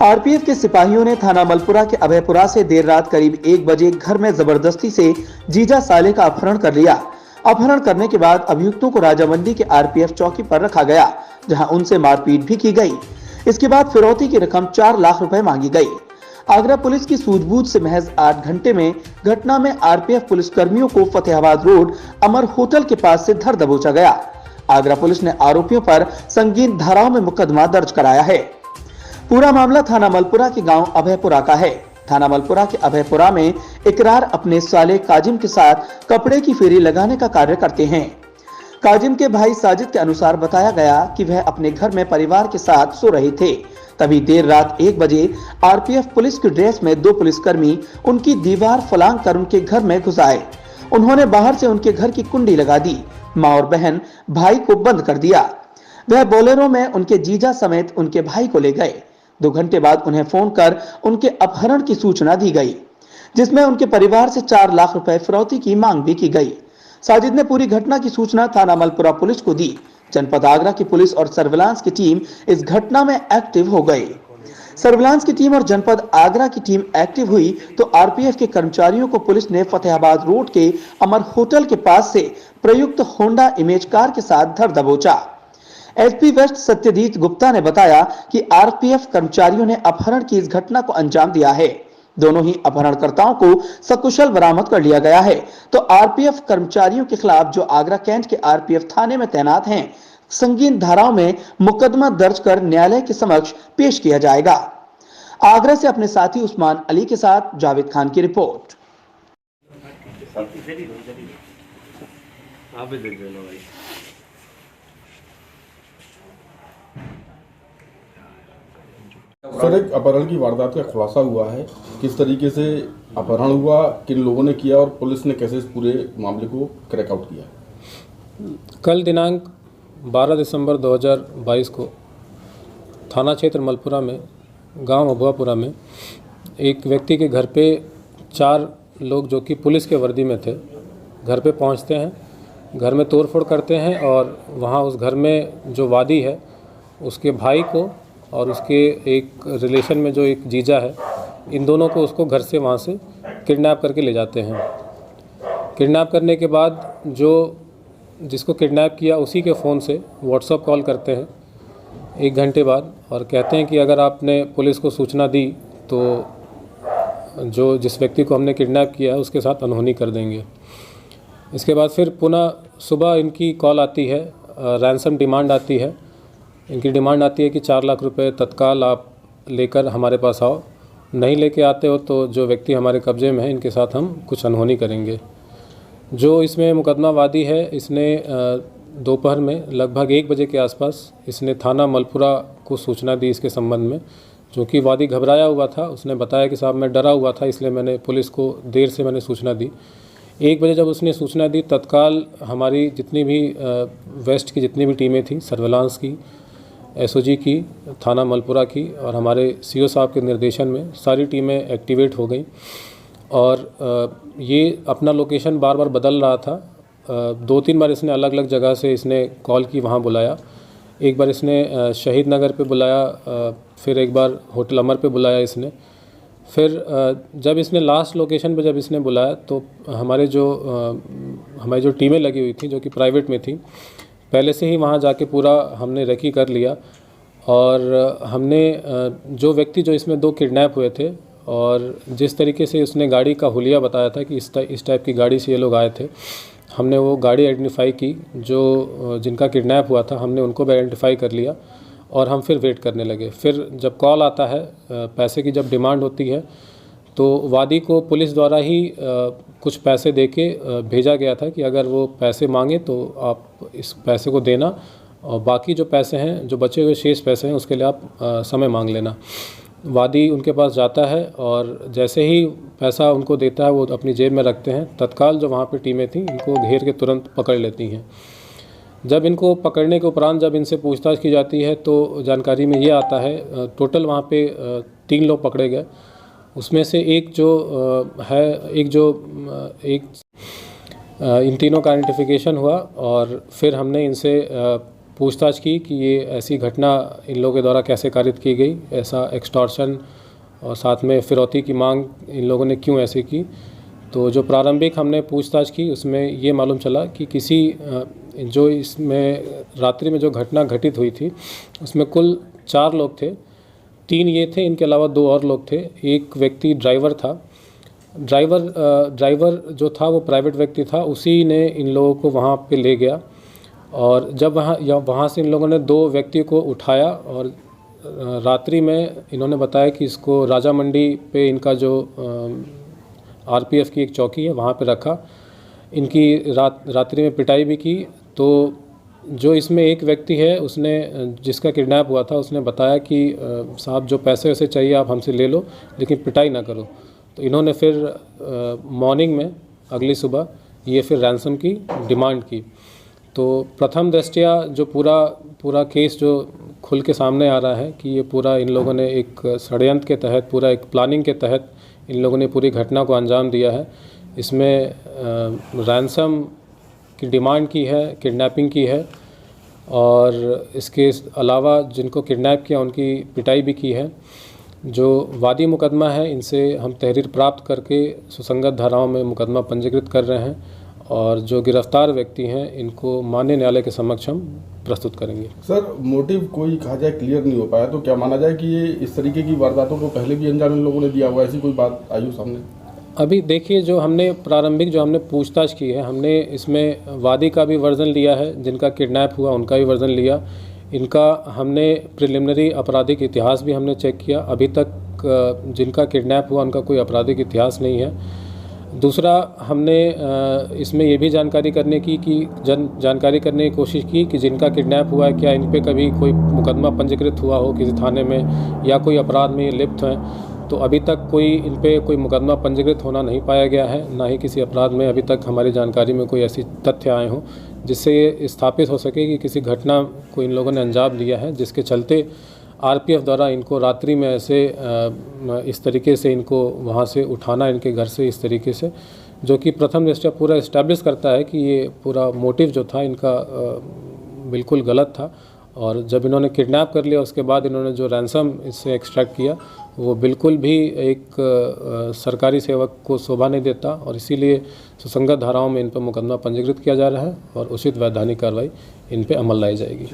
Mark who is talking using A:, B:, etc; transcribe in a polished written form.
A: RPF के सिपाहियों ने थाना मलपुरा के अभयपुरा से देर रात करीब 1 बजे घर में जबरदस्ती से जीजा साले का अपहरण कर लिया। अपहरण करने के बाद अभियुक्तों को राजामंडी के आरपीएफ चौकी पर रखा गया, जहां उनसे मारपीट भी की गई। इसके बाद फिरौती की रकम 4 लाख रुपए मांगी गई। आगरा पुलिस की सूझबूझ से महज 8 घंटे में घटना में आरपीएफ पुलिस कर्मियों को फतेहाबाद रोड अमर होटल के पास से धर दबोचा गया। आगरा पुलिस ने आरोपियों पर संगीन धाराओं में मुकदमा दर्ज कराया है। पूरा मामला थाना मलपुरा के गांव अभयपुरा का है। थाना मलपुरा के अभयपुरा में इकरार अपने साले काजिम के साथ कपड़े की फेरी लगाने का कार्य करते हैं। काजिम के भाई साजिद के अनुसार बताया गया कि वह अपने घर में परिवार के साथ सो रहे थे। तभी देर रात 1 बजे आरपीएफ पुलिस की ड्रेस में 2 पुलिसकर्मी उनकी दीवार फलांग कर उनके घर में घुस आए। उन्होंने बाहर से उनके घर की कुंडी लगा दी। मां और बहन भाई को बंद कर दिया। वह बोलेरो में उनके जीजा समेत उनके भाई को ले गए। 2 घंटे बाद उन्हें फोन कर उनके अपहरण की सूचना दी गई, जिसमें उनके परिवार से 4 लाख रुपए फिरौती की मांग भी की गई। साजिद ने पूरी घटना की सूचना थाना मलपुरा पुलिस को दी। जनपद आगरा की पुलिस और सर्विलांस की टीम इस घटना में एक्टिव हो गई। सर्विलांस की टीम और जनपद आगरा की टीम एक्टिव हुई तो आरपीएफ के कर्मचारियों को पुलिस ने फतेहाबाद रोड के अमर होटल के पास से प्रयुक्त होंडा इमेज कार के साथ धर दबोचा। एसपी वेस्ट सत्यजीत गुप्ता ने बताया कि आरपीएफ कर्मचारियों ने अपहरण की इस घटना को अंजाम दिया है। दोनों ही अपहरणकर्ताओं को सकुशल बरामद कर लिया गया है। तो आरपीएफ कर्मचारियों के खिलाफ, जो आगरा कैंट के आरपीएफ थाने में तैनात हैं, संगीन धाराओं में मुकदमा दर्ज कर न्यायालय के समक्ष पेश किया जाएगा। आगरा से अपने साथी उस्मान अली के साथ जावेद खान की रिपोर्ट।
B: सर, एक अपहरण की वारदात का खुलासा हुआ है। किस तरीके से अपहरण हुआ, किन लोगों ने किया और पुलिस ने कैसे इस पूरे मामले को क्रैक आउट किया?
C: कल दिनांक 12 दिसंबर 2022 को थाना क्षेत्र मलपुरा में गांव अभुआपुरा में एक व्यक्ति के घर पे 4 लोग जो कि पुलिस के वर्दी में थे, घर पे पहुंचते हैं, घर में तोड़फोड़ करते हैं और वहां उस घर में जो वादी है उसके भाई को और उसके एक रिलेशन में जो एक जीजा है, इन दोनों को उसको घर से वहाँ से किडनैप करके ले जाते हैं। किडनैप करने के बाद जो जिसको किडनैप किया उसी के फ़ोन से व्हाट्सएप कॉल करते हैं 1 घंटे बाद और कहते हैं कि अगर आपने पुलिस को सूचना दी तो जो जिस व्यक्ति को हमने किडनैप किया है उसके साथ अनहोनी कर देंगे। इसके बाद फिर पुनः सुबह इनकी कॉल आती है, रैंसम डिमांड आती है। इनकी डिमांड आती है कि 4 लाख रुपए तत्काल आप लेकर हमारे पास आओ, नहीं लेके आते हो तो जो व्यक्ति हमारे कब्जे में है इनके साथ हम कुछ अनहोनी करेंगे। जो इसमें मुकदमा वादी है, इसने दोपहर में लगभग 1 बजे के आसपास इसने थाना मलपुरा को सूचना दी इसके संबंध में, जो कि वादी घबराया हुआ था। उसने बताया कि साहब मैं डरा हुआ था, इसलिए मैंने पुलिस को देर से मैंने सूचना दी। 1 बजे जब उसने सूचना दी, तत्काल हमारी जितनी भी वेस्ट की जितनी भी टीमें थी, सर्विलांस की, एसओजी की, थाना मलपुरा की और हमारे सीओ साहब के निर्देशन में सारी टीमें एक्टिवेट हो गई और ये अपना लोकेशन बार बार बदल रहा था। 2-3 बार इसने अलग अलग जगह से इसने कॉल की, वहाँ बुलाया। एक बार इसने शहीद नगर पे बुलाया, फिर एक बार होटल अमर पे बुलाया इसने। फिर जब इसने लास्ट लोकेशन पे जब इसने बुलाया तो हमारी जो टीमें लगी हुई थी, जो कि प्राइवेट में थी, पहले से ही वहाँ जाके पूरा हमने रेकी कर लिया और हमने जो व्यक्ति जो इसमें 2 किडनैप हुए थे और जिस तरीके से उसने गाड़ी का हुलिया बताया था कि इस टाइप की गाड़ी से ये लोग आए थे, हमने वो गाड़ी आइडेंटिफाई की। जो जिनका किडनैप हुआ था हमने उनको भी आइडेंटिफाई कर लिया और हम फिर वेट करने लगे। फिर जब कॉल आता है, पैसे की जब डिमांड होती है, तो वादी को पुलिस द्वारा ही कुछ पैसे देके भेजा गया था कि अगर वो पैसे मांगे तो आप इस पैसे को देना और बाकी जो पैसे हैं, जो बचे हुए शेष पैसे हैं, उसके लिए आप समय मांग लेना। वादी उनके पास जाता है और जैसे ही पैसा उनको देता है वो अपनी जेब में रखते हैं। तत्काल जो वहाँ पे टीमें थीं इनको घेर के तुरंत पकड़ लेती हैं। जब इनको पकड़ने के उपरांत जब इनसे पूछताछ की जाती है तो जानकारी में ये आता है, टोटल वहाँ पे 3 लोग पकड़े गए। उसमें से एक इन तीनों का आइडेंटिफिकेशन हुआ और फिर हमने इनसे पूछताछ की कि ये ऐसी घटना इन लोगों के द्वारा कैसे कारित की गई, ऐसा एक्सटॉर्शन और साथ में फिरौती की मांग इन लोगों ने क्यों ऐसे की। तो जो प्रारंभिक हमने पूछताछ की उसमें ये मालूम चला कि किसी जो इसमें रात्रि में जो घटना घटित हुई थी उसमें कुल 4 लोग थे। 3 ये थे, इनके अलावा 2 और लोग थे। एक व्यक्ति ड्राइवर था। ड्राइवर जो था वो प्राइवेट व्यक्ति था, उसी ने इन लोगों को वहाँ पे ले गया और जब वहाँ से इन लोगों ने 2 व्यक्ति को उठाया और रात्रि में इन्होंने बताया कि इसको राजा मंडी पे इनका जो आरपीएफ की एक चौकी है वहाँ पे रखा। इनकी रात्रि में पिटाई भी की। तो जो इसमें एक व्यक्ति है उसने, जिसका किडनैप हुआ था, उसने बताया कि साहब जो पैसे वैसे चाहिए आप हमसे ले लो लेकिन पिटाई ना करो। तो इन्होंने फिर मॉर्निंग में अगली सुबह ये फिर रैंसम की डिमांड की। तो प्रथम दृष्टया जो पूरा केस जो खुल के सामने आ रहा है कि ये पूरा इन लोगों ने एक षड्यंत्र के तहत, पूरा एक प्लानिंग के तहत इन लोगों ने पूरी घटना को अंजाम दिया है। इसमें रैंसम की डिमांड की है, किडनैपिंग की है और इसके अलावा जिनको किडनैप किया उनकी पिटाई भी की है। जो वादी मुकदमा है इनसे हम तहरीर प्राप्त करके सुसंगत धाराओं में मुकदमा पंजीकृत कर रहे हैं और जो गिरफ्तार व्यक्ति हैं इनको माननीय न्यायालय के समक्ष हम प्रस्तुत करेंगे।
B: सर, मोटिव कोई कहा जाए क्लियर नहीं हो पाया, तो क्या माना जाए कि ये इस तरीके की वारदातों को पहले भी अंजाम इन लोगों ने दिया हुआ, ऐसी कोई बात आई हो सामने?
C: अभी देखिए, जो हमने प्रारंभिक जो हमने पूछताछ की है, हमने इसमें वादी का भी वर्जन लिया है, जिनका किडनैप हुआ उनका भी वर्जन लिया। इनका हमने प्रिलिमिनरी आपराधिक इतिहास भी हमने चेक किया। अभी तक जिनका किडनैप हुआ उनका कोई आपराधिक इतिहास नहीं है। दूसरा, हमने इसमें ये भी जानकारी करने की जानकारी की कोशिश की कि जिनका किडनैप हुआ है क्या इन पे कभी कोई मुकदमा पंजीकृत हुआ हो किसी थाने में या कोई अपराध में ये लिप्त हैं। तो अभी तक कोई इन पे कोई मुकदमा पंजीकृत होना नहीं पाया गया है, ना ही किसी अपराध में अभी तक हमारी जानकारी में कोई ऐसी तथ्य आए हों जिससे ये स्थापित हो सके कि किसी घटना को इन लोगों ने अंजाम दिया है, जिसके चलते आरपीएफ द्वारा इनको रात्रि में ऐसे इस तरीके से इनको वहाँ से उठाना, इनके घर से इस तरीके से, जो कि प्रथम दृष्टया पूरा इस्टेब्लिश करता है कि ये पूरा मोटिव जो था इनका बिल्कुल गलत था। और जब इन्होंने किडनैप कर लिया उसके बाद इन्होंने जो रैंसम इससे एक्सट्रैक्ट किया वो बिल्कुल भी एक सरकारी सेवक को शोभा नहीं देता और इसीलिए सुसंगत धाराओं में इन पर मुकदमा पंजीकृत किया जा रहा है और उचित वैधानिक कार्रवाई इन पर अमल लाई जाएगी।